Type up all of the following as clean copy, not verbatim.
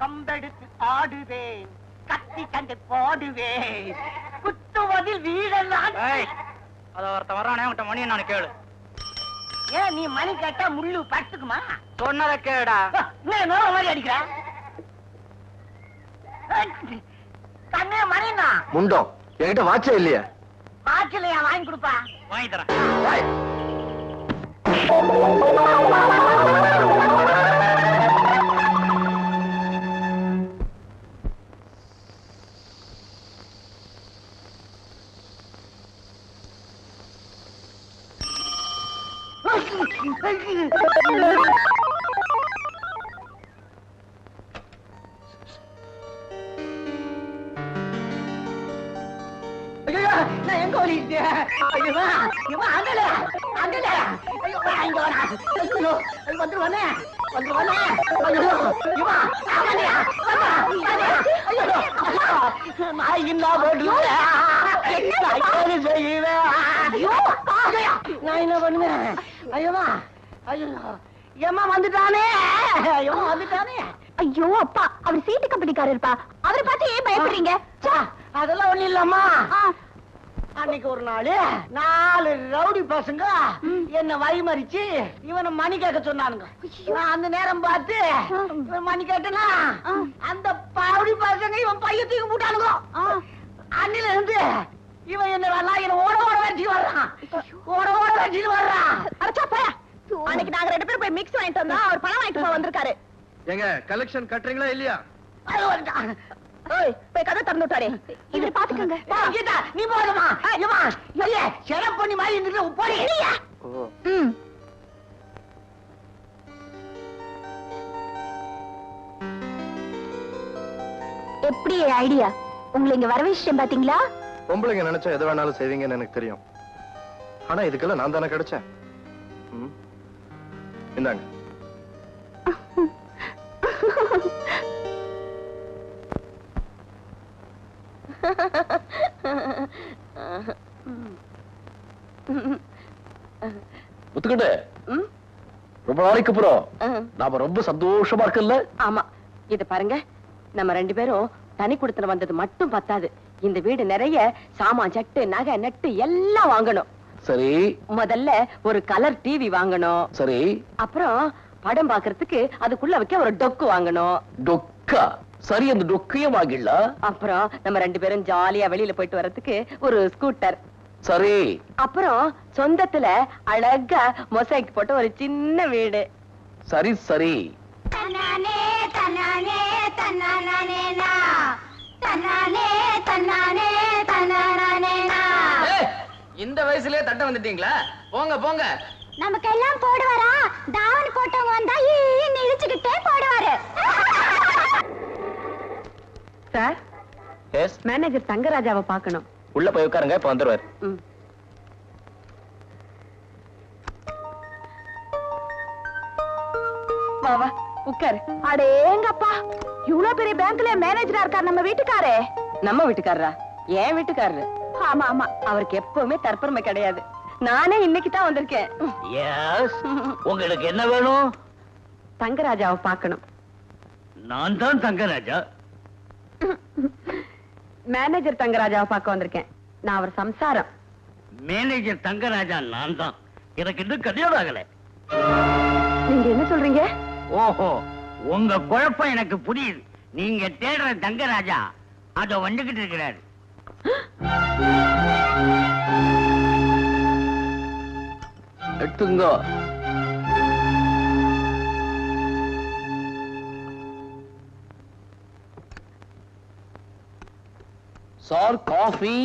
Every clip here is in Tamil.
கம்பெடுத்து ஆடுவேன், கத்தி கண்டு போடுவேன், குத்துவதில் வீடெல்லாம். அத ஒருத்த வரானே உன்ட்ட மணியை நான் கேளு. ஏன் நீ மணி கேட்டா முள்ளு படுத்துக்குமா? சொன்னதை கேடா. என்ன மாதிரி அடிக்கிற? கண்ணே மணினா முண்டம் என்கிட்ட வாட்சே இல்லையா? வாட்சிலையா வாங்கி கொடுப்பா? வாங்கி தரேன். நான் எங்க ஓடிட்டேன்? அங்கல அங்கல ஐயோ இங்க வரா. ஐயோ வந்துருவானே வந்துருவானே. ஐயோ இவா அங்கலையா வந்தா. ஐயோ நான் என்ன போடுறேன்? என்ன செய்வேன்? ஐயோ ஆகையா நான் என்ன பண்ணுவேன்? ஐயோமா ஐயோ ஏமா வந்துட்டானே. ஐயோ வந்துட்டானே. ஐயோ அப்பா, அவர் சீட்டு கம்பெனிக்காரர் இருப்பா. அவரை பார்த்து ஏன் பயப்படுறீங்க? அதெல்லாம் ஒண்ணு இல்லம்மா. அன்னைக்கு ஒரு நாள் 4 ரவுடி பசங்க என்ன வழிமறிச்சு இவனை மணி கேட்க சொன்னானுங்க. நான் அந்த நேரம் பார்த்து மணி கேட்டனா அந்த ரவுடி பசங்க இவன் பைய தூக்கி போட்டானுங்க. அன்னில இருந்து இவன் என்ன ஓட ஓட வச்சுட்டு வர்றான். ஓட ஓட வச்சுட்டு வர்றான். அரைச்சா போயா. அன்னைக்கு நாங்க 2 பேரும் போய் மிக்ஸ் வாங்கிட்டு வந்தோம். அவர் பணம் வாங்கிட்டு போய் வந்திருக்காரு. எங்க கலெக்ஷன் கட்டுறீங்களா இல்லையா? போய் கதை திறந்து விட்டாரே. இவரை பாத்துக்கங்க. நீ போதுமா? செலவு பண்ணி மாதிரி இருந்துட்டு போய். எப்படி ஐடியா? உங்களை இங்க வர விஷயம் பாத்தீங்களா? பொம்பளைங்க நினைச்சா எது வேணாலும் செய்வீங்கன்னு எனக்கு தெரியும். ஆனா இதுக்கெல்லாம் நான் தானே கிடைச்சேன். இந்தாங்க. முத்துக்கிட்டு ரொம்ப நாளைக்கு அப்புறம் நாம ரொம்ப சந்தோஷமா இருக்குல்ல? ஆமா, இது பாருங்க, நம்ம 2 பேரும் தனி குடுத்தன வந்தது மட்டும் பத்தாது. இந்த வீடு நிறைய சாமான், சட்டு, நகை, நட்டு எல்லாம் வாங்கணும். சரி. முதல்ல ஒரு கலர் டிவி வாங்கணும். சரி. அப்புறம் படம் பாக்குறதுக்கு அதுக்குள்ள வைக்க ஒரு டொக்கு வாங்கணும். டொக்கா? சரி, அந்த டொக்கையும் வாங்கிடலாம். அப்புறம் நம்ம 2 பேரும் ஜாலியா வெளியில போயிட்டு வரதுக்கு ஒரு ஸ்கூட்டர். சரி. அப்புறம் சொந்தத்துல அழகா மொசைக் போட்டு ஒரு சின்ன வீடு. சரி சரி. தன்னானே தன்னானே தன்னானேனா தன்னானே தன்னானே தன்னானேனா. இந்த வயசுலயே தட்ட வந்துட்டீங்களா? போங்க போங்க. நமக்கெல்லாம் போடுவாரா? தாவணி போட்டவங்க வந்தா ஈன்னு இழுச்சுக்கிட்டே போடுவாரு. Sir, S. மேனேஜர் தங்கராஜாவை பார்க்கணும். உள்ள போய் உட்காருங்க, இப்ப வந்துருவாரு. வா வா உட்காரு. அடேங்கப்பா, இவ்வளவு பெரிய பேங்க்ல மேனேஜரா இருக்கார் நம்ம வீட்டுக்காரே. நம்ம வீட்டுக்காரரா? ஏன் வீட்டுக்காரரு? ஆமா ஆமா, அவருக்கு எப்பவுமே தற்பெருமை கிடையாது. நானே இன்னைக்கு தான் வந்திருக்கேன். உங்களுக்கு என்ன வேணும்? தங்கராஜாவை பார்க்கணும். நான் தான் தங்கராஜா. மேனேஜர் தங்கராஜாவை பார்க்க வந்திருக்கேன். நான் அவர் சம்சாரம். மேனேஜர் தங்கராஜா நான் தான். எனக்கு இன்னும் கல்யாணம் ஆகல. நீங்க என்ன சொல்றீங்க? ஓஹோ, உங்க குழப்பம் எனக்கு புரியுது. நீங்க தேடுற தங்கராஜா அத வந்துகிட்டு இருக்கிறாரு. எடுத்துங்க. Sir, coffee.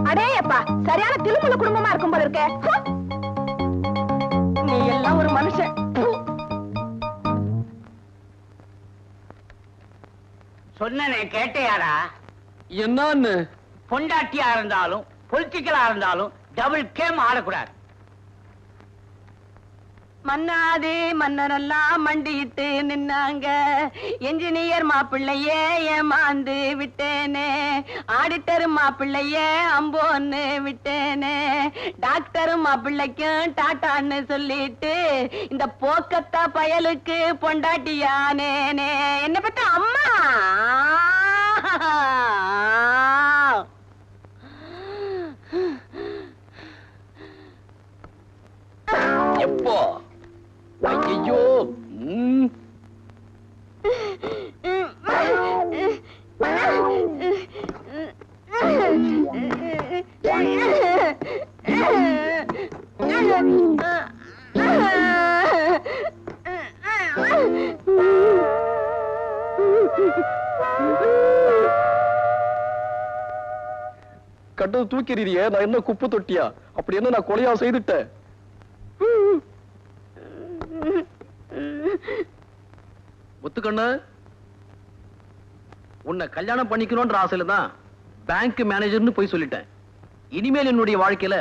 அடேயப்பா, சரியான திருமண குடும்பமா இருக்கும் போல இருக்க. நீ எல்லாம் ஒரு மனுஷன். சொன்னனே கேட்டையாரா? என்னன்னு? பொண்டாட்டியா இருந்தாலும் பொலிட்டிக்கலா இருந்தாலும் டபுள் கேம் ஆடக்கூடாது. மன்னாதே மன்னரெல்லாம் மண்டிட்டு நின்னாங்க. என்ஜினியர் மாப்பிள்ளையே ஏமாந்து விட்டேனே, ஆடிட்டர் மாப்பிள்ளையே அம்போன்னு விட்டேனே, டாக்டர் மாப்பிள்ளைக்கும் டாட்டான்னு சொல்லிட்டு இந்த போக்கத்தா பயலுக்கு பொண்டாட்டியானேனே. என்ன பத்த அம்மா எப்போ? ஐயோ, கட்டது தூக்கிறீரியே, நான் என்ன குப்பு தொட்டியா? அப்படி என்ன நான் கொலையா செய்துட்டேன்? முத்துக்கண்ணு, உன்னை கல்யாணம் பண்ணிக்கணும்ன்ற ஆசையில தான் பேங்க் மேனேஜர்னு போய் சொல்லிட்டேன். இனிமேல் என்னுடைய வாழ்க்கையில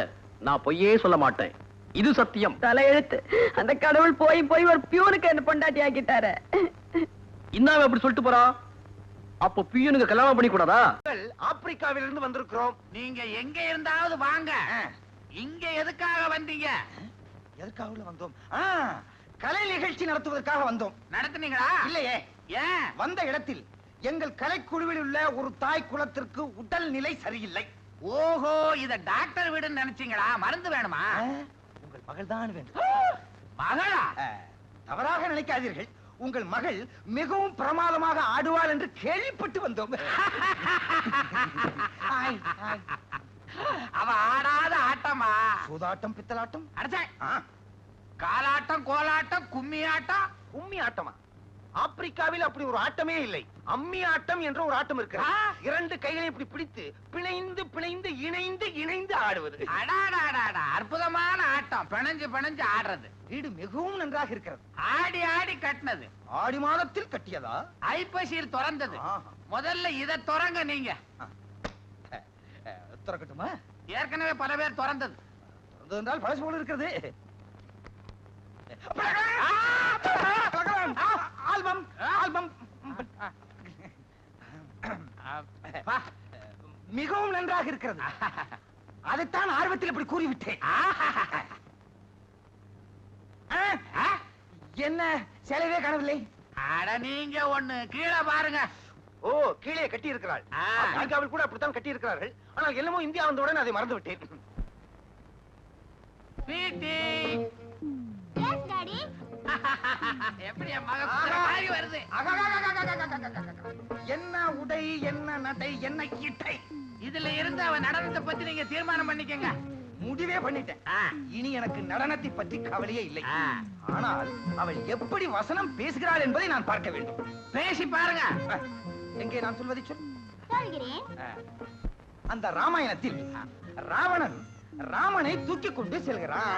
நான் பொய்யே சொல்ல மாட்டேன். இது சத்தியம். தலையெழுத்து. அந்த கடவுள் போய் போய் ஒரு பியூனுக்கு என்ன பொண்டாட்டி ஆக்கிட்டாரு. இன்னாம அப்படி சொல்லிட்டு போறா? அப்போ பியூனுக்கு கல்யாணம் பண்ணி கூடாதா? ஆப்பிரிக்காவிலிருந்து வந்திருக்கிறோம். நீங்க எங்க இருந்தாவது வாங்க. இங்க எதுக்காக வந்தீங்க? எதுக்காக வந்தோம்? கலை நிகழ்ச்சி நடத்துவதற்காக வந்தோம். நடத்துனீங்களா? இல்லையே. ஏன்? வந்த இடத்தில் எங்கள் கலைக்குழுவில் உள்ள ஒரு தாய் குலத்திற்கு உடல் நிலை சரியில்லை. ஓஹோ, இத டாக்டர் வீடுன்னு நினைச்சீங்களா? மருந்து வேணுமா? உங்கள் மகள் தான் வேண்டும். மகளா? தவறாக நினைக்காதீர்கள். உங்கள் மகள் மிகவும் பிரமாதமாக ஆடுவாள் என்று கேள்விப்பட்டு வந்தோம். அவ ஆடாத ஆட்டமா? சூதாட்டம், பித்தலாட்டம், அடச்சே, காலாட்டம், கோலாட்டம், கும்மி ஆட்டம். கும்மி ஆட்டமா? ஆப்பிரிக்காவில் அப்படி ஒரு ஆட்டமே இல்லை. அம்மி ஆட்டம் என்ற ஒரு ஆட்டம் இருக்கிறது. இரண்டு கைகளை இப்படி பிடித்து பிணைந்து பிணைந்து இணைந்து இணைந்து ஆடுவது. அடாடாடாடா, அற்புதமான ஆட்டம். பிணைஞ்சு பிணைஞ்சு ஆடுறது. வீடு மிகவும் நன்றாக இருக்கிறது. ஆடி ஆடி கட்டினது. ஆடி மாதத்தில் கட்டியதா? ஐப்பசியில் திறந்தது. ஆஹா. முதல்ல இத திறங்க நீங்க. திறக்கட்டுமா? ஏற்கனவே பல பேர் திறந்தது. திறந்தது என்றால் பழசு போல இருக்கிறது. Album, album. மிகவும் நன்றாக இருக்கிறது. அதைத்தான் ஆர்வத்தில் இப்படி கூறிவிட்டேன். என்ன சேலவே காணவில்லை? அட நீங்க ஒண்ணு கீழே பாருங்க. ஓ, கீழே கட்டி இருக்கிறாள். அமெரிக்காவில் கூட அப்படித்தான் கட்டி இருக்கிறார்கள். ஆனால் என்னமோ இந்தியா வந்தவுடன் அதை மறந்து விட்டேன். Yes daddy. எப்படி மகன் வருது? என்ன உடை, என்ன நடை, என்ன இட்டை. இதுல இருந்து அவன் நடனத்தை பத்தி நீங்க தீர்மானம் பண்ணிக்கங்க. முடிவே பண்ணிட்டேன். இனி எனக்கு நடனத்தை பற்றி கவலையே இல்லை. ஆனால் அவள் எப்படி வசனம் பேசுகிறாள் என்பதை நான் பார்க்க வேண்டும். பேசி பாருங்க. எங்கே நான் சொல்வதை சொல். சொல்கிறேன். அந்த ராமாயணத்தில் ராவணன் ராமனை தூக்கி கொண்டு செல்கிறான்.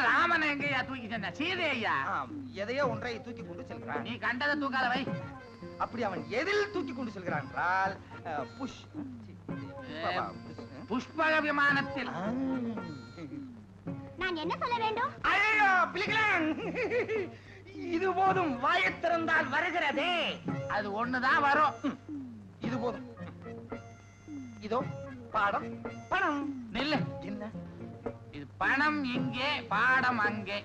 ராமனை எங்கயா தூக்கி சென்ற? சீதை ஐயா. எதையோ ஒன்றை தூக்கி கொண்டு செல்கிறான். நீ கண்டதை தூக்காத வை. அப்படி அவன் எதில் தூக்கி கொண்டு செல்கிறான் என்றால் புஷ்பக விமானத்தில். நான் என்ன சொல்ல வேண்டும்? ஐயோ, பிள்ளைகளே, இது போதும். வாயைத் திறந்தால் வருகிறதே. அது ஒண்ணுதான் வரும். இது போதும். இதோ பாடம், பணம். நில்லு. என்ன இது? பணம் இங்கே, பாடம் அங்கே.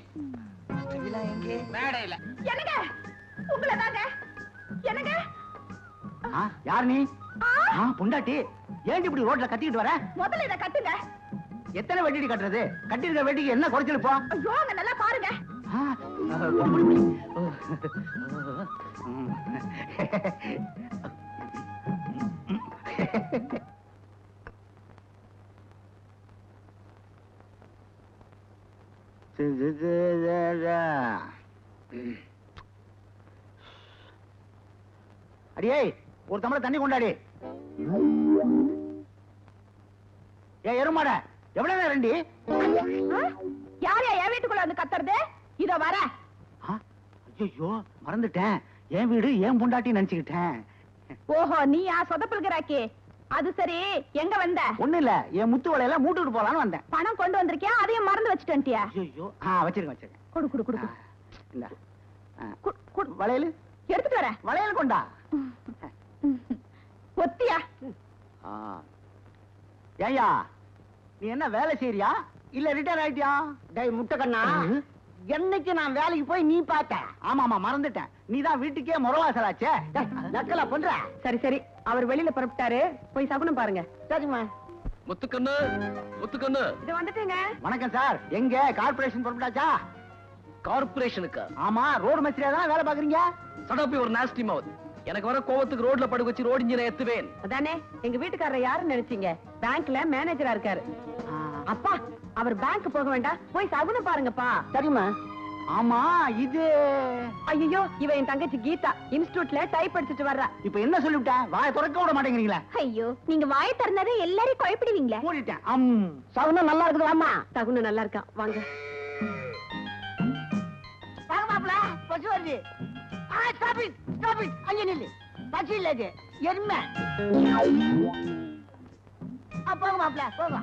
விழா எங்கே? மேடையில. என்னங்க உங்களை தாங்க. என்னங்க யார் நீ? பொண்டாட்டி. ஏன் இப்படி ரோட்ல கத்திக்கிட்டு வர? முதல்ல இத கட்டுங்க. எத்தனை வெட்டி கட்டுறது? கட்டிருக்க வெட்டிக்கு என்ன குறைச்சல் போ? ஐயோ, அங்க நல்லா பாருங்க. அடியே, ஒரு தமிழ தண்ணி கொண்டாடி. ஏ எருமாட, எவ்வளவு நேரம் ரெண்டி? யார் என் வீட்டுக்குள்ள வந்து கத்துறது? இத வர. ஐயோ, மறந்துட்டேன். என் வீடு ஏன் பொண்டாட்டி நினைச்சுக்கிட்டேன். ஓஹோ, நீ சொதப்பல்கிறாக்கி. அது சரி, எங்க வந்த? ஒண்ணு இல்ல, என் முத்து வளையல மூட்டுட்டு போலான்னு வந்தேன். பணம் கொண்டு வந்திருக்கியா? அதையும் மறந்து வச்சுட்டியா? ஐயோ, வச்சிருக்கேன். குடு குடு குடு. இந்த வளையல் எடுத்துட்டு வரேன். வளையல் கொண்டா. ஒத்தியா? ஏயா, நீ என்ன வேலை செய்யறியா இல்ல ரிட்டையர் ஆயிட்டியா? டேய் முட்டைக்கண்ணா, என்னைக்கு நான் வேலைக்கு போய் நீ பார்த்த? ஆமாமா, மறந்துட்டேன். நீதான் வீட்டுக்கே முறவாசலாச்சே. நக்கலா பண்ற? சரி சரி, அவர் வெளியில புறப்பட்டாரு, போய் சகுனம் பாருங்க. சரிம்மா. முத்துக்கண்ணு, முத்துக்கண்ணு. இது வந்துட்டேங்க. வணக்கம் சார். எங்க கார்பரேஷன் புறப்பட்டாச்சா? கார்பரேஷனுக்கா? ஆமா, ரோடு மேஸ்திரியா தான் வேலை பாக்குறீங்க. சடாப்பி ஒரு நாஸ்டி மவுத். எனக்கு வர கோவத்துக்கு ரோட்ல படுக்க வச்சு ரோடு இன்ஜினை ஏத்துவேன். அதானே, எங்க வீட்டுக்காரர் யாருன்னு நினைச்சீங்க? பேங்க்ல மேனேஜரா இருக்காரு. அப்பா, அவர் பேங்க் போக வேண்டாம், போய் சகுனம் பாருங்கப்பா. சரிம்மா. ஆமா, இது ஐயோ, இவ என் தங்கச்சி கீதா, இன்ஸ்டிடியூட்ல டைப் படிச்சுட்டு வர்றா. இப்ப என்ன சொல்லிவிட்டேன்? வாயை திறக்க விட மாட்டேங்கிறீங்களா? ஐயோ, நீங்க வாயை திறந்தாலே எல்லாரையும் குழப்பிடுவீங்களே. மூடிட்டேன். சகுனம் நல்லா இருக்குது. வாமா. சகுனம் நல்லா இருக்கா, வாங்க. வாங்க மாப்ள, பசு வருது. Stop it. அங்க நில்லு. பசு இல்ல, இது எருமை. போங்க மாப்ள, போங்க.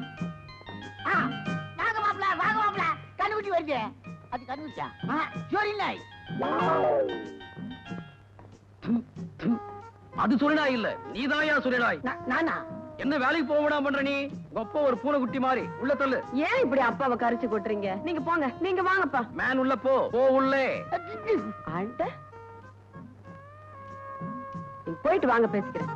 வாங்க மாப்ள. கண்ணுக்குட்டி வருது. அது கண்ணுக்குட்டியா? சோரி நாய். அது சொல்லினாய் இல்ல, நீதாயா சொல்லினாய். நானா? என்ன வேலைக்கு போக விடாம பண்ற நீ? கொப்ப ஒரு பூனைக்குட்டி மாதிரி உள்ள தள்ளு. ஏன் இப்படி அப்பாவை கரிச்சு கொட்டுறீங்க? நீங்க போங்க, நீங்க வாங்கப்பா. மேன் உள்ள போ உள்ளே. ஆண்ட, நீங்க போயிட்டு வாங்க, பேசிக்கிறேன்.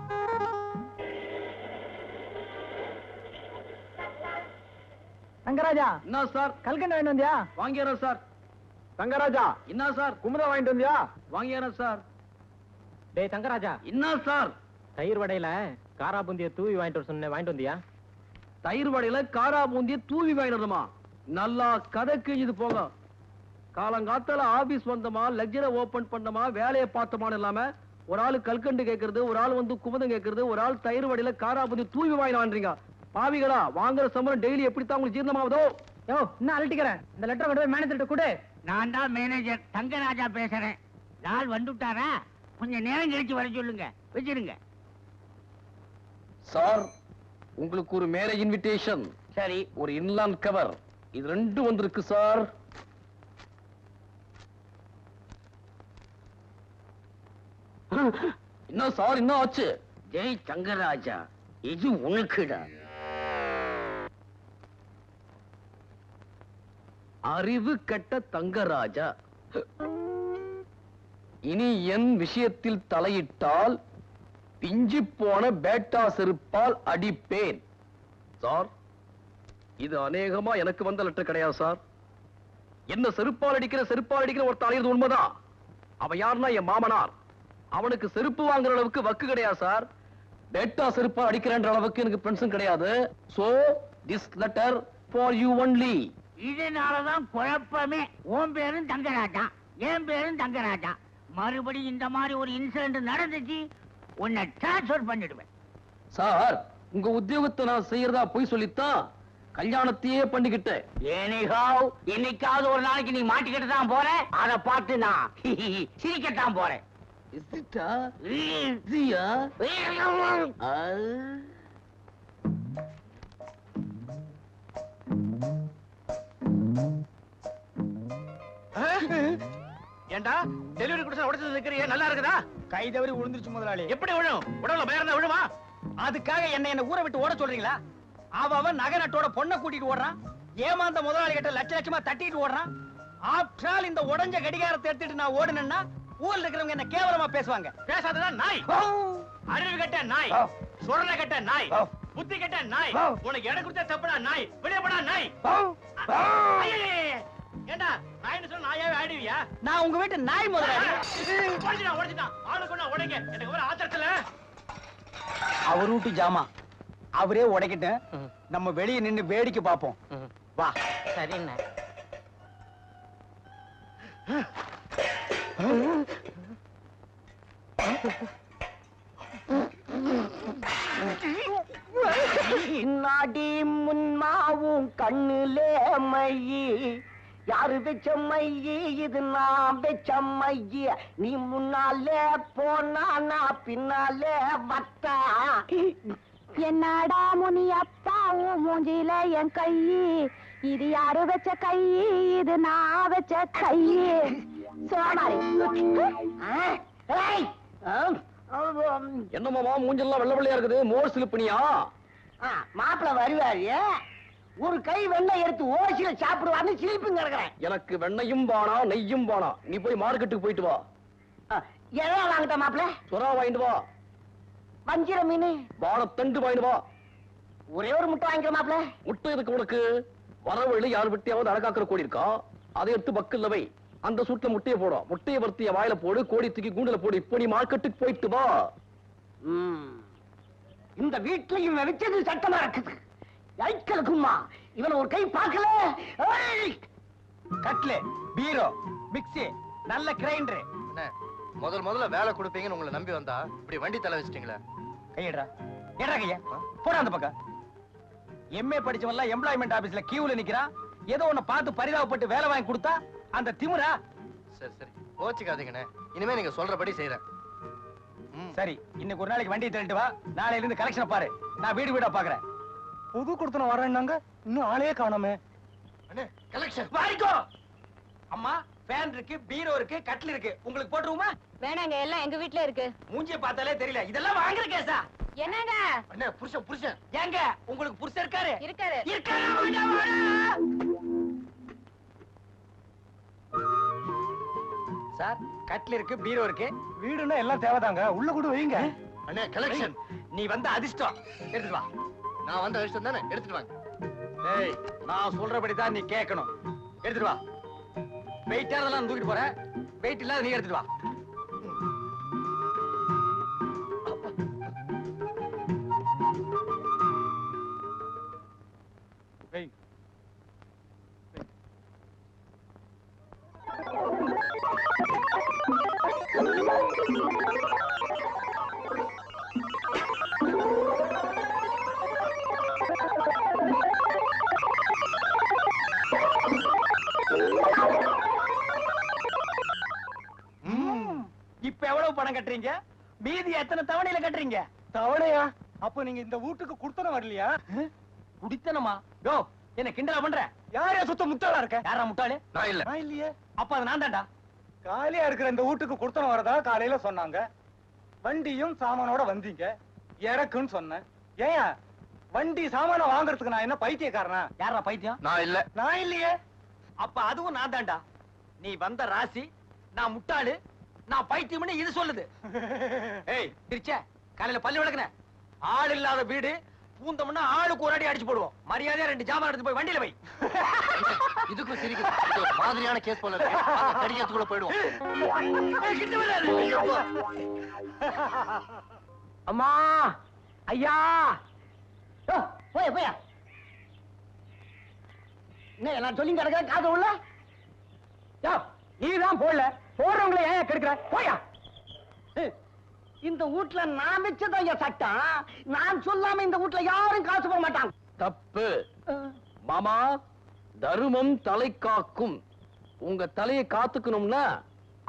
தங்கராஜா, என்ன சார்? கல்கண்டு வாங்கிட்டு வந்தியா? வாங்கியாரன் சார். தங்கராஜா, என்ன சார்? குமுதா வாங்கிட்டு வந்தியா? வாங்கியாரன் சார். டேய் தங்கராஜா, என்ன சார்? தயிர் வடையில காரா பூந்திய தூவி வாங்கிட்டு வர சொன்னேன், வாங்கிட்டு வந்தியா? தயிர் வடையில காரா பூந்திய தூவி வாங்கிடுமா? நல்லா கதை கிழிஞ்சது போங்க. காலங்காத்தால ஆபீஸ் வந்தமா, லெக்சரை ஓபன் பண்ணமா, வேலையை பார்த்தமான்னு இல்லாம ஒரு ஆளு கல்கண்டு கேட்கறது, ஒரு ஆள் வந்து குமுதம் கேட்கறது, ஒரு ஆள் தயிர் வடையில காரா பூந்திய தூவி வாங்கிட்டு பாவிகளா. வாங்குற சம்பளம் டெய்லி எப்படித்தான் உங்களுக்கு ஜீரணமாவதோ? இன்னும் அழட்டிக்கிறேன். இந்த லெட்டர் கொண்டு போய் மேனேஜர்கிட்ட கொடு. நான் தான் மேனேஜர் தங்கராஜா பேசுறேன். நாள் வந்துட்டாரா? கொஞ்சம் நேரம் கழிச்சு வர சொல்லுங்க, வச்சிருங்க. சார், உங்களுக்கு ஒரு மேரேஜ் இன்விடேஷன். சரி, ஒரு இன்லாண்ட் கவர். இது ரெண்டும் வந்திருக்கு சார். என்ன சார், என்ன ஆச்சு? ஜெய் தங்கராஜா, இது உனக்குடா. அறிவு கெட்ட தங்கராஜா, இனி என் விஷயத்தில் தலையிட்டால் பிஞ்சு போன பேட்டா செருப்பால் அடிப்பேன். சார், இது அநேகமா எனக்கு வந்த லெட்டர் கிடையாது சார். என்ன செருப்பால் அடிக்கிற ஒரு தலையிறது உண்மைதான். அவன் யாருன்னா என் மாமனார். அவனுக்கு செருப்பு வாங்குற அளவுக்கு வக்கு கிடையாது சார். பேட்டா செருப்பால் அடிக்கிறன்ற அளவுக்கு எனக்கு பென்ஷன் கிடையாது. So this letter for you only. இதனாலதான் குழப்பமே. உன் பேரும் தங்கராஜா, என் பேரும் தங்கராஜா. மறுபடியும் இந்த மாதிரி ஒரு இன்சிடென்ட் நடந்துச்சு, உன்னை டிரான்ஸ்பர் பண்ணிடுவேன். சார், உங்க உத்தியோகத்தை நான் செய்யறதா போய் சொல்லித்தான் கல்யாணத்தையே பண்ணிக்கிட்டேன். ஏனிகாவ், என்னைக்காவது ஒரு நாளைக்கு நீ மாட்டிக்கிட்டு தான் போற. அதை பார்த்து நான் சிரிக்கத்தான் போறேன். ஏண்டா டெலிவரி கொடுத்தா உடைச்சது இருக்கிறீங்க, நல்லா இருக்குதா? கை தவறி விழுந்துருச்சு முதலாளி. எப்படி விழும்? உடம்புல பயம் இருந்தா விழுமா? அதுக்காக என்ன ஊரை விட்டு ஓட சொல்றீங்களா? அவன் நகை நட்டோட பொண்ணை கூட்டிட்டு ஓடுறான். ஏமாந்த முதலாளி கிட்ட லட்ச லட்சமா தட்டிட்டு ஓடுறான். ஆஃப்டர் ஆல் இந்த உடைஞ்ச கடிகாரத்தை எடுத்துட்டு நான் ஓடுனேன்னா ஊர்ல இருக்கிறவங்க என்ன கேவலமா பேசுவாங்க. பேசாததான் நாய். அறிவு கட்ட நாய், சொரண கட்ட நாய், புத்தி கட்ட நாய். உனக்கு இடம் கொடுத்தா தப்புடா நாய். வெளியே போடா நாய். ஏண்டா நாய்னு சொன்னா நாயாவே ஆடுவியா? நான் உங்க வீட்டு நாய் முதலாளி. உடைச்சிட்டான் ஆளுக்கு ஒண்ணா உடைங்க. எனக்கு ஒரு ஆத்திரத்துல அவர் வீட்டு ஜாமா அவரே உடைக்கிட்டு நம்ம வெளியே நின்னு வேடிக்கை பார்ப்போம். வா. சரிண்ணா. நாடி முன்மாவும் கண்ணுலே மையி, யாரு வெச்ச மையி? இது நான் வெச்ச மையி. நீ முன்னாலே போனா நான் பின்னாலே வத்தா. என்னடா முனியப்பா உன் மூஞ்சில என் கை, இது யாரு வச்ச கை, இது நான் வச்ச கை. சோமாரி. என்னமாமா மூஞ்செல்லாம் வெள்ள வெள்ளையா இருக்குது? மோர் சிலுப்பனியா? மாப்பிள்ள வருவாரு, ஒரு கை வெண்ணெய் எடுத்து ஓசியில சாப்பிடுவான்னு சிலிப்புங்க கிடக்குறேன். எனக்கு வெண்ணையும் வானா நெய்யும் வானா. நீ போய் மார்க்கெட்டுக்கு போயிட்டு வா. எதா வாங்கிட்ட மாப்பிள்ள? சுறா வாங்கிட்டு வா. வஞ்சிர மீன் வாழைத்தண்டு வாங்கிட்டு வா. ஒரே ஒரு முட்டை வாங்கிக்கிற மாப்பிள்ள. முட்டை எதுக்கு உனக்கு? வரவழி யார் வெட்டியாவது அழகாக்கிற கோடி இருக்கா? அதை எடுத்து பக்கல்ல வை. அந்த சூட்ல முட்டையை போடும். முட்டையை வறுத்திய வாயில போடு, கோடி தூக்கி கூண்டுல போடு. இப்போ நீ மார்க்கெட்டுக்கு போயிட்டு வா. இந்த வீட்டுல இவன் வச்சது சட்டமா இருக்குது. ஐக்கலுக்குமா இவன் ஒரு கை பார்க்கல. கட்லு, பீரோ, மிக்ஸி, நல்ல கிரைண்டர். முதல்ல வேலை கொடுப்பீங்கன்னு உங்களை நம்பி வந்தா இப்படி வண்டி தலை வச்சிட்டீங்களே. கையடா ஏடா கைய போடா அந்த பக்கம். எம்ஏ படிச்சவன்லாம் எம்ப்ளாய்மெண்ட் ஆபீஸ்ல கியூல நிக்கிறான். ஏதோ ஒண்ணு பார்த்து பரிதாபப்பட்டு வேலை வாங்கி கொடுத்தா அந்த திமிரா? சரி கோச்சிக்காதீங்கண்ணே, இனிமே நீங்க சொல்றபடி செய்யறேன். சரி, இன்னைக்கு ஒரு நாளைக்கு வண்டியை தள்ளிட்டு வா. நாளையில இருந்து கலெக்ஷனை பாரு. நான் வீடு வீடா பாக்குறேன். புது கொடுத்தன வரேன்னாங்க, இன்னும் ஆளே காணோமே. அண்ணே கலெக்ஷன் வாங்கிக்கோ. அம்மா ஃபேன் இருக்கு, பீரோ இருக்கு, கட்டில் இருக்கு. உங்களுக்கு போட்டுருவோமா? வேணாங்க, எல்லாம் எங்க வீட்டுல இருக்கு. மூஞ்சிய பார்த்தாலே தெரியல. இதெல்லாம் வாங்குற கேஸா? என்னங்க? அண்ணே புருஷன் ஏங்க உங்களுக்கு புருஷன் இருக்காரு? இருக்காரு. இருக்காரு. வாடா, வாடா. சார், கட்டில் இருக்கு, பீரோ இருக்கு. வீடுன்னா எல்லாம் தேவைதாங்க. உள்ள கூட வைங்க. அண்ணே கலெக்ஷன். நீ வந்த அதிர்ஷ்டம். எடுத்துட்டு வா. நான் வந்த விஷயம் தானே, எடுத்துட்டு வாங்க. டேய், நான் சொல்றபடிதான் நீ கேட்கணும். எடுத்துட்டு வா. வெயிட் அதெல்லாம் தூக்கிட்டு போற. வெயிட் இல்லாத நீ எடுத்துட்டு வா. இப்ப எவ்வளவு பணம் கட்டுறீங்க? மீதி எத்தனை தவணையில கட்டுறீங்க? தவணையா? அப்ப நீங்க இந்த வீட்டுக்கு குடுத்தனம் வரலையா? குடித்தனமா? டோ, என்ன கிண்டலா பண்ற? யாரே சுத்த முட்டாளா இருக்க? யாரா முட்டாளு? நான் இல்ல. நான் இல்லையே. அப்ப அது நான் தான்டா. காலியா இருக்கிற இந்த வீட்டுக்கு குடுத்தனம் வரதா காலையில சொன்னாங்க. வண்டியும் சாமானோட வந்தீங்க. இறக்குன்னு சொன்னேன். ஏன் வண்டி சாமான வாங்குறதுக்கு நான் என்ன பைத்தியக்காரனா? யாரா பைத்தியம்? நான் இல்ல. நான் இல்லையே. அப்ப அதுவும் நான் தான்டா. நீ வந்த ராசி, நான் முட்டாளு, நான் பைத்தியம்னு இது சொல்லுது. ஏய் திருச்ச, காலையில பல்லு விளக்குன. ஆள் இல்லாத வீடு, பூந்தம்னா ஆளுக்கு ஒரு அடி அடிச்சு போடுவோம். மரியாதையா 2 ஜாமான் எடுத்து போய் வண்டியில வை. இதுக்கு சிரிக்குது. இது ஒரு மாதிரியான கேஸ் போல இருக்கு. கடிக்கிறதுக்குள்ள போயிடுவோம். கிட்ட வராத. அம்மா, ஐயா, போயா என்ன நான் சொல்லி கிடக்க காது உள்ள? நீதான் போடல, போடுறவங்களை ஏன் கெடுக்கிற? போயா. இந்த வீட்டுல நான் வச்சதான் என் சட்டம். நான் சொல்லாம இந்த வீட்டுல யாரும் காசு போட மாட்டாங்க. தப்பு மாமா. தருமம் தலை காக்கும். உங்க தலையை காத்துக்கணும்னா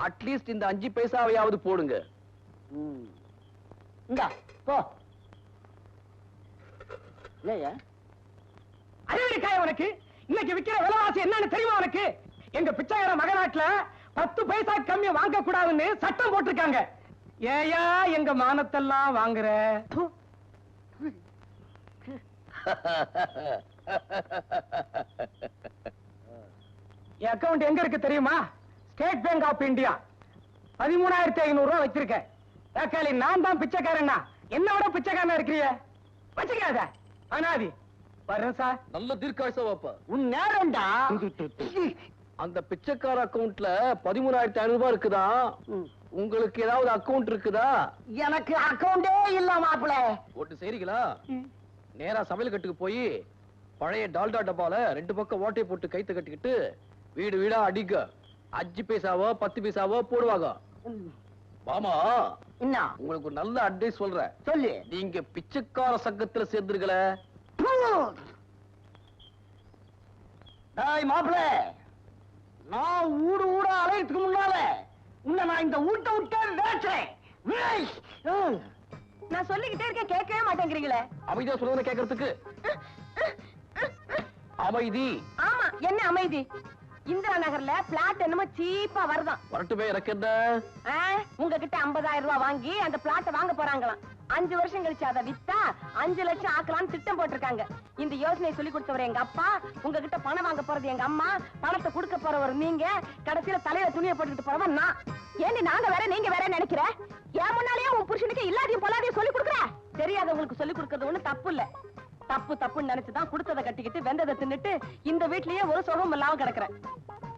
அட்லீஸ்ட் இந்த 5 பைசாவையாவது போடுங்க. இந்தா போ. இல்லையா அறிவிக்காய உனக்கு? இன்னைக்கு விக்கிற விலைவாசி என்னன்னு தெரியுமா உனக்கு? எங்க பிச்சைக்கார மகநாட்டுல 10 பைசா கம்மி வாங்க கூடாதுன்னு சட்டம் போட்டிருக்காங்க. ஏயா எங்க மானத்தெல்லாம் வாங்குற? என் அக்கவுண்ட் எங்க இருக்கு தெரியுமா? State bank of India. 13,500 ரூபாய் வச்சிருக்கேன். ஏக்காளி, நான் தான் பிச்சைக்காரன்னா என்னோட பிச்சைக்காரனா இருக்கிறிய? வச்சுக்காத அனாதி. வர்றேன் சார். நல்ல தீர்க்காயுசா வாப்பா. உன் நேரம்டா. அந்த பிச்சைக்கார அக்கவுண்ட்ல 13,500 ரூபாய் இருக்குதா? உங்களுக்கு ஏதாவது அக்கவுண்ட் இருக்குதா? எனக்கு அக்கவுண்டே இல்ல மாப்பிள. ஒட்டு செய்றீங்களா? நேரா சமையல் கட்டுக்கு போய் பழைய டால்டா டப்பால 2 பக்கம் ஓட்டை போட்டு கைத்து கட்டிக்கிட்டு வீடு வீடா அடிக்க. 5 பைசாவோ 10 பைசாவோ போடுவாங்க. மாமா, என்ன உங்களுக்கு ஒரு நல்ல அட்வைஸ் சொல்றேன். சொல்லு. நீங்க பிச்சைக்கார சங்கத்துல சேர்ந்துருக்கல. மாப்பிள, நான் ஊடு ஊடா அலையத்துக்கு முன்னால உன்னை நான் இந்த ஊட்ட விட்டு வேற்றேன். நான் சொல்லிக்கிட்டே இருக்கேன், கேட்கவே மாட்டேங்கிறீங்களே. அமைதியா சொல்லுங்க கேட்கறதுக்கு. அமைதி. ஆமா, என்ன அமைதி? இந்திரா நகர்ல பிளாட் என்னமோ சீப்பா வருதான். வரட்டுமே, எனக்கு என்ன? உங்ககிட்ட 50,000 ரூபாய் வாங்கி அந்த பிளாட்டை வாங்க போறாங்களாம். 5 வருஷம் கழிச்சு அதை வித்தா 5 லட்சம் ஆக்கலாம்னு திட்டம் போட்டிருக்காங்க. இந்த யோசனையை சொல்லி கொடுத்தவர் எங்க அப்பா, உங்ககிட்ட பணம் வாங்க போறது எங்க அம்மா, பணத்தை கொடுக்க போறவர் நீங்க, கடைசியில தலையில துணியை போட்டுக்கிட்டு போறவன் நான். ஏண்டி நாங்க வேற நீங்க வேற நினைக்கிற? ஏன் முன்னாலேயே உன் புருஷனுக்கு இல்லாதையும் பொல்லாதையும் சொல்லி கொடுக்குற? தெரியாதவங்களுக்கு சொல்லி கொடுக்கறது ஒண்ணு தப்பு இல்ல. தப்புன்னு நினைச்சுதான் கொடுத்ததை கட்டிக்கிட்டு வெந்ததை தின்னுட்டு இந்த வீட்லயே ஒரு சுகம் இல்லாம கிடக்குறேன்.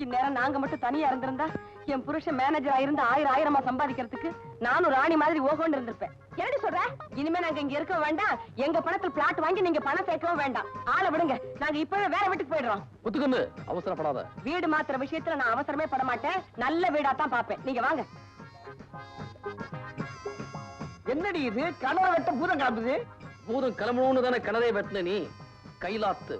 இந்நேரம் நாங்க மட்டும் தனியா இருந்திருந்தா என் புருஷன் மேனேஜரா இருந்து 1000 சம்பாதிக்கிறதுக்கு நானும் ராணி மாதிரி ஓகோன்னு இருந்திருப்பேன். என்னடி சொல்ற? இனிமே நாங்க இங்க இருக்க வேண்டாம். எங்க பணத்தில் பிளாட் வாங்கி நீங்க பணம் சேர்க்கவும் வேண்டாம். ஆளை விடுங்க, நாங்க இப்பவே வேற வீட்டுக்கு போயிடுறோம். ஒத்துக்கொண்டு அவசரப்படாத. வீடு மாத்திர விஷயத்துல நான் அவசரமே பட மாட்டேன். நல்ல வீடா தான் பாப்பேன். நீங்க வாங்க. என்னடி இது? கனவை வெட்ட பூதம் கிளம்புது. பூதம் கிளம்பணும்னு தானே கிணறே வெட்டின நீ. கைலாத்து.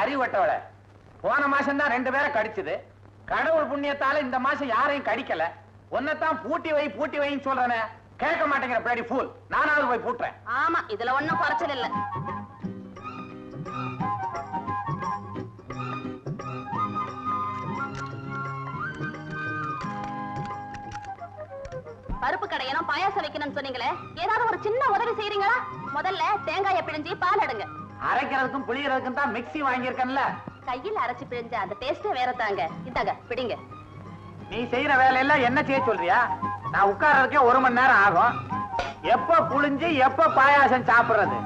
அறிவட்டவள போன மாசம் தான் 2 பேரை கடிச்சது. கடவுள் புண்ணியத்தால இந்த மாசம் யாரையும் கடிக்கல. ஒன்னதான் பூட்டி வைன்னு சொல்றேனே, கேட்க மாட்டேங்கிற பிளடி ஃபூல். நானாவது போய் பூட்டுறேன். ஆமா, இதுல ஒண்ணும் குறைச்சல் இல்ல. பருப்பு கடையணும், பாயாசம் வைக்கணும்னு சொன்னீங்களே, ஏதாவது ஒரு சின்ன உதவி செய்றீங்களா? முதல்ல தேங்காயை பிழிஞ்சி பால் எடுங்க. அரைக்கிறதுக்கும் புளியறதுக்கும் தான் மிக்ஸி வாங்கியிருக்கேன்ல. கையில் அரைச்சு பிழிஞ்ச அந்த டேஸ்டே வேற தாங்க. இந்தாங்க பிடிங்க. நீ செய்யற வேலையெல்லாம் என்ன செய்ய சொல்றியா? நான் உட்கார்றதுக்கே 1 மணி நேரம் ஆகும். எப்ப புளிஞ்சு எப்ப பாயாசம் சாப்பிடுறது?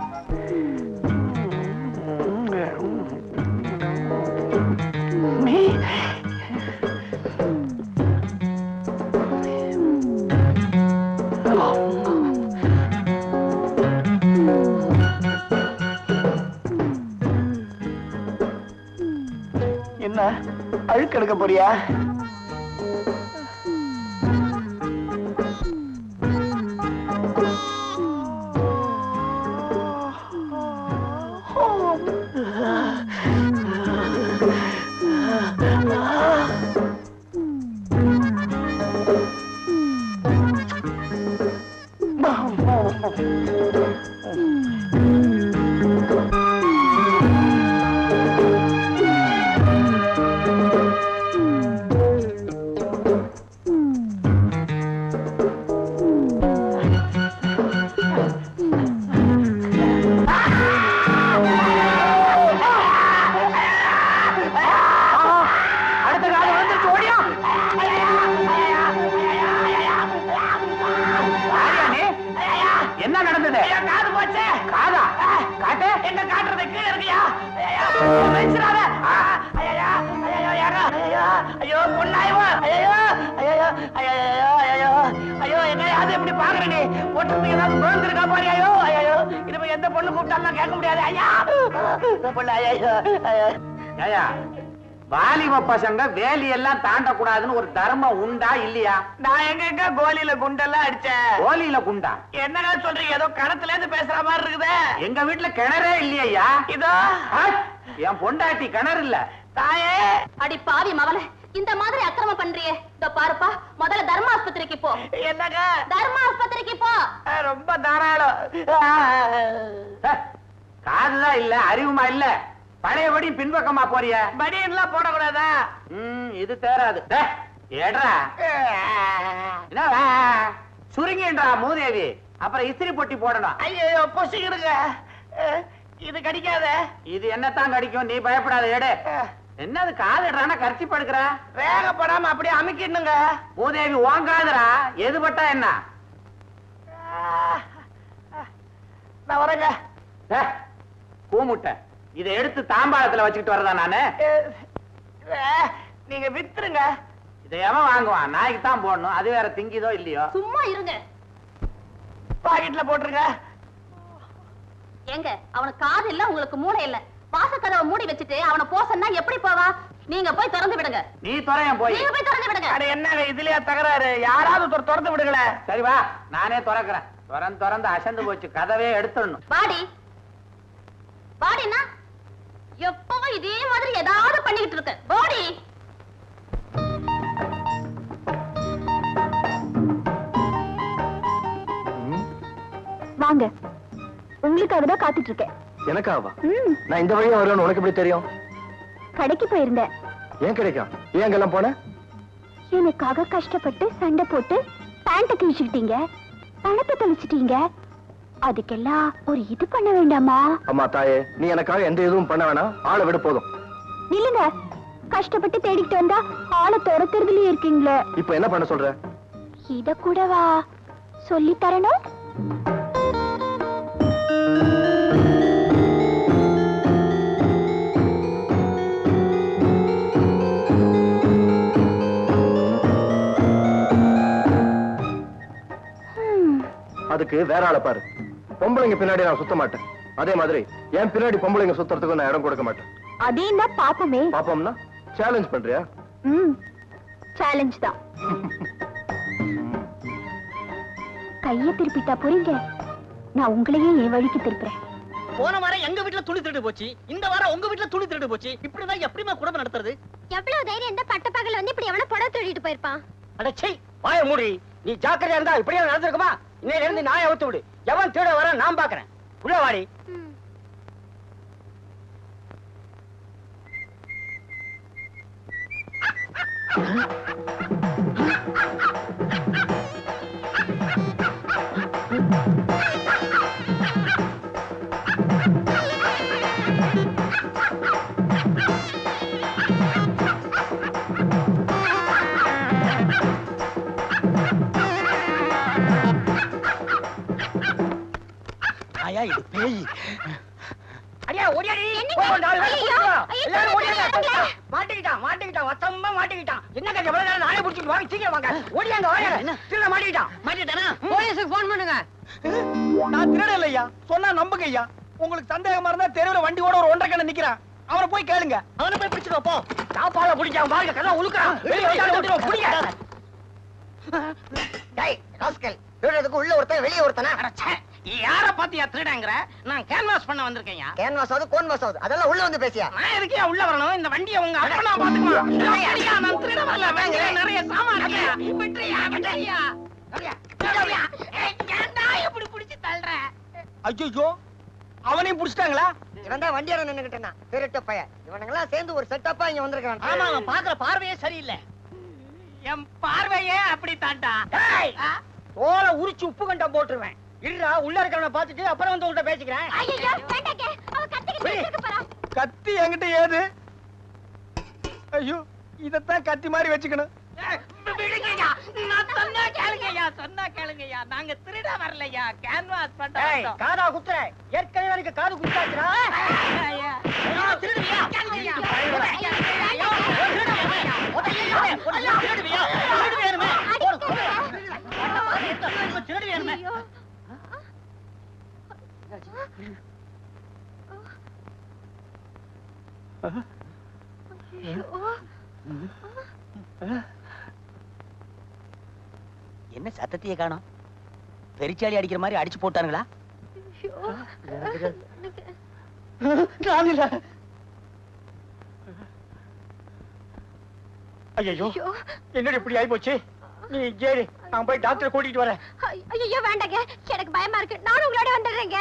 என்ன அழுக்கெடுக்க போறியா? வாலிப பசங்க வேலியெல்லாம் தாண்டக்கூடாதுன்னு ஒரு தர்மம் உண்டா இல்லையா? நான் எங்க கோலியில குண்டெல்லாம் அடிச்சேன். கோலியில குண்டா? என்னங்க சொல்றீங்க? ஏதோ கிணத்துல இருந்து பேசுற மாதிரி இருக்குதே. எங்க வீட்டுல கிணறே இல்லையா? இதோ என் பொண்டாட்டி கிணறு இல்ல. தாயே அடி பாவி மவளே, இந்த மாதிரி அக்கிரமம் பண்றியே. இதோ பாருப்பா, முதல்ல தர்ம ஆஸ்பத்திரிக்கு போ. என்னங்க? தர்ம ஆஸ்பத்திரிக்கு போ. ரொம்ப தாராளம். காதுதான் இல்ல, அறிவுமா இல்ல. பழையபடி பின்பக்கமா போறிய? பனியன்லாம் போடக்கூடாதா? இது தேராது. ஏட்ரா சுருங்கின்றா மூதேவி. அப்புறம் இஸ்திரி பொட்டி போடணும். ஐயோ பொசிக்கிடுங்க. இது கடிக்காத. இது என்னத்தான் கடிக்கும், நீ பயப்படாத. எடு. என்னது காதுடுறானா கர்ச்சி படுக்கிற? வேகப்படாம அப்படியே அமுக்கிடுங்க. மூதேவி வாங்காதுரா. எது பட்டா என்ன? நான் வரேங்க. பூமுட்டை இதை எடுத்து தாம்பாளத்துல வச்சுக்கிட்டு வரதா நானு? நீங்க வித்துருங்க. இதை எவன் வாங்குவான்? நாய்க்கு தான் போடணும். அது வேற திங்கிதோ இல்லையோ. சும்மா இருங்க. பாக்கெட்ல போட்டுருங்க. ஏங்க, அவனுக்கு காது இல்ல, உங்களுக்கு மூளை இல்ல. வாசக்கதவை மூடி வச்சுட்டு அவனை போசன்னா எப்படி போவா? நீங்க போய் திறந்து விடுங்க. நீ துறையன் போய். நீங்க போய் திறந்து விடுங்க. அட என்னங்க இதுலயா தகராறு? யாராவது திறந்து விடுங்களே. சரி வா, நானே திறக்கிறேன். திறந்து அசந்து போச்சு. கதவே எடுத்துடணும். வாடி வாடினா எப்பவும் இதே மாதிரி ஏதாவது பண்ணிக்கிட்டு இருக்க. வாடி. வாங்க, உங்களுக்காக தான் காத்துட்டு இருக்கேன். எனக்காவா? நான் இந்த வழியா வருவேன்னு உனக்கு எப்படி தெரியும்? கடைக்கு போயிருந்தேன். ஏன் கிடைக்கும்? ஏன் அங்கெல்லாம் போன? எனக்காக கஷ்டப்பட்டு சண்டை போட்டு பேண்ட கிழிச்சுக்கிட்டீங்க, பணத்தை தொலைச்சிட்டீங்க. அதுக்கெல்லாம் ஒரு இது பண்ண வேண்டாமா? அம்மா தாயே, நீ எனக்காக எந்த இதுவும் பண்ண வேணாம். ஆளை விட போதும். இல்லங்க, கஷ்டப்பட்டு தேடிக்கிட்டு வந்தா ஆளை துரத்துறதுலயே இருக்கீங்களே. இப்ப என்ன பண்ண சொல்ற? இத கூடவா சொல்லி தரணும்? அதுக்கு வேற ஆளை பாரு. பொம்பளைங்க பின்னாடி நான் சுத்த மாட்டேன். அதே மாதிரி என் பின்னாடி பொம்பளைங்க சுத்துறதுக்கு நான் இடம் கொடுக்க மாட்டேன். அதேன்னா பாப்போமே. பாப்போம்னா சேலஞ்ச் பண்றியா? சேலஞ்ச் தான். கைய திருப்பிட்டா போறீங்க, நான் உங்களையே என் வழிக்கு திருப்புறேன். போன வாரம் எங்க வீட்டுல துணி திருடு போச்சு, இந்த வாரம் உங்க வீட்டுல துணி திருடு போச்சு. இப்படிதான் எப்படிமா குடும்பம் நடத்துறது? எவ்வளவு தைரியம் இந்த பட்டப்பகல் வந்து இப்படி எவன புடவை திருடிட்டு போயிருப்பான்? அடச்சை வாய மூடி. நீ ஜாக்கிரதையா இருந்தா இப்படியே நடந்திருக்குமா? இன்னையில இருந்து நாயை அவுத்து விடு. எவன் திருட வர நான் பாக்குறேன். உள்ள வாடி. இது பேய். அடியா ஓடியாடி. எல்லாரும் ஓடியாங்க. மாட்டிக்கிட்டான் வசமா மாட்டிக்கிட்டான். என்னங்க எவ்வளவு நேரம் நானே புடிச்சிட்டு வாங்க, சீக்கிரம் வாங்க. ஓடியாங்க வாங்க. திருட மாட்டிக்கிட்டானா? போலீஸுக்கு போன் பண்ணுங்க. நான் திருட இல்லையா, சொன்னா நம்புங்க ஐயா. உங்களுக்கு சந்தேகமா இருந்தா தெருவுல வண்டி ஓட ஒரு 1.5 கண்ணு நிக்கிறான். அவனை போய் கேளுங்க. அவனை போய் பிடிச்சிட்டு போ. சாப்பாட பிடிச்சான் பாருங்க, கதா உழுக்குறான். வெளிய வந்து புடிங்க. டேய் ராஸ்கல், திருடதுக்கு உள்ள ஒருத்தன் வெளிய ஒருத்தனா? அடச்சே, யார பாத்தியா திருடங்கற? நான் கேன்வாஸ் பண்ண வந்திருக்கேன்யா. கேன்வாஸ் ஆவது கோன்வாஸ் ஆவது அதெல்லாம் உள்ள வந்து பேசியா? நான் எதுக்கியா உள்ள வரணும்? இந்த வண்டியை உங்க அப்பனா பாத்துக்குவான். சரியா, நான் திருட வரல. வேங்க நிறைய சாமான் இருக்கு. விட்றியா விட்றியா? சரியா ஏன்டா இப்படி புடிச்சு தள்ளுற? ஐயோ, அவனையும் புடிச்சிட்டாங்களா? இவன் தான் வண்டியார நின்னுகிட்டனா திருட்ட பையன். இவனுங்கலாம் சேர்ந்து ஒரு செட்டப்பா இங்க வந்திருக்கான். ஆமா, அவன் பாக்குற பார்வையே சரியில்லை. என் பார்வையே அப்படி தாண்டா. தோலை உரிச்சு உப்பு கண்டம் போட்டுருவேன். இல்ல உள்ள இருக்கிறவனை பாத்துட்டு அப்புறம் வந்து உங்கள்ட்ட பேசிக்கிறேன். கத்தி என்கிட்ட ஏது? ஐயோ, இதத்தான் கத்தி மாதிரி வச்சுக்கணும். சொன்னா கேளுங்கய்யா, நாங்க திருட வரலையா, கேன்வாஸ் பண்ண. காதா குத்துற, ஏற்கனவே எனக்கு காது குத்தாச்சுடா. திருடுவியா? என்ன சத்தத்தையே காணோம்? பெரிச்சாளி அடிக்கிற மாதிரி அடிச்சு போட்டானுங்களா? ஐயோ என்னடி இப்படி ஆயி போச்சு? நீ கேடு, நான் போய் டாக்டரை கூட்டிட்டு வரேன். ஐயோ வேண்டாங்க, எனக்கு பயமா இருக்கு. நானும் உங்களோட வந்துடுறேங்க.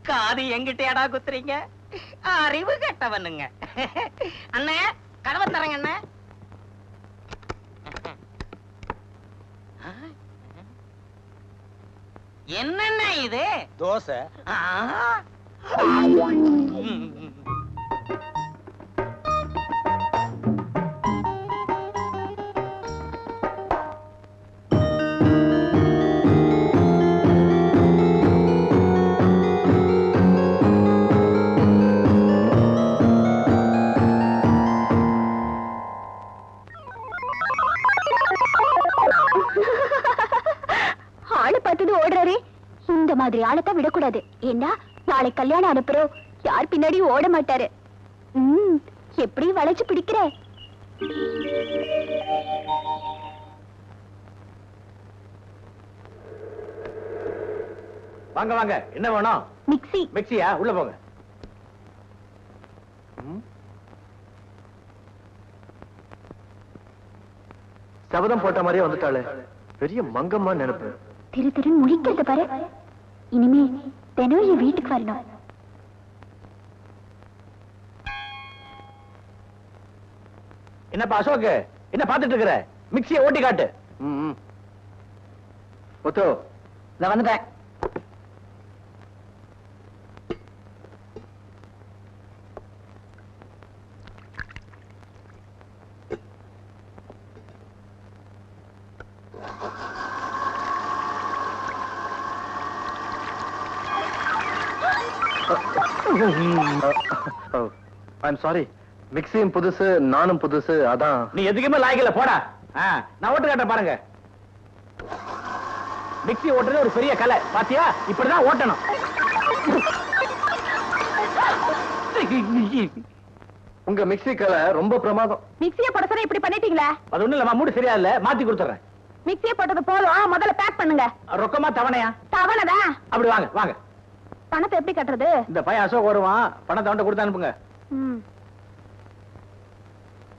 காது எங்கிட்டேடா குத்துறீங்க? அறிவு கெட்டவனுங்க. அண்ணே கதவை தரங்க அண்ணே. என்னென்ன இது? தோசை. ஆளு பார்த்தது ஓடுறாரே, இந்த மாதிரி ஆளத்தான் விடக்கூடாது. ஏன்னா நாளை கல்யாணம் அனுப்புறோம், யார் பின்னாடி ஓட மாட்டாரு. எப்படி வளைச்சு பிடிக்கிற? வாங்க வாங்க, என்ன வேணும்? மிக்ஸி. மிக்ஸியா? உள்ள போங்க. சபதம் போட்ட மாதிரியே வந்துட்டாளே, பெரிய மங்கம்மா நினைப்பு. திரு திருன்னு முழிக்கிறத பாரு. இனிமே தினம் என் வீட்டுக்கு வரணும். என்னப்பா அசோக், என்ன பாத்துட்டு இருக்கிற? மிக்ஸியை ஓட்டி காட்டு. முத்து, நான் வந்துட்டேன். ஐம் சாரி, மிக்ஸியும் புதுசு, நானும் புதுசு, அதான். நீ எதுக்குமே லாய்க்கல, போடா. நான் ஓட்டு காட்ட பாருங்க. மிக்ஸி ஓட்டுறது ஒரு பெரிய கலை, பாத்தியா? இப்படிதான் ஓட்டணும். உங்க மிக்ஸி கலை ரொம்ப பிரமாதம். மிக்ஸியை போட சொன்னா இப்படி பண்ணிட்டீங்களா? அது ஒண்ணு இல்ல, மூடு சரியா இல்ல, மாத்தி கொடுத்துறேன். மிக்ஸியை போட்டது போதும், முதல்ல பேக் பண்ணுங்க. ரொக்கமா தவணையா? தவணைதான். அப்படி வாங்க வாங்க. பணத்தை எப்படி கட்டுறது? இந்த பையன் அசோக் வருவான், பணத்தை அவன்கிட்ட கொடுத்து அனுப்புங்க. ம்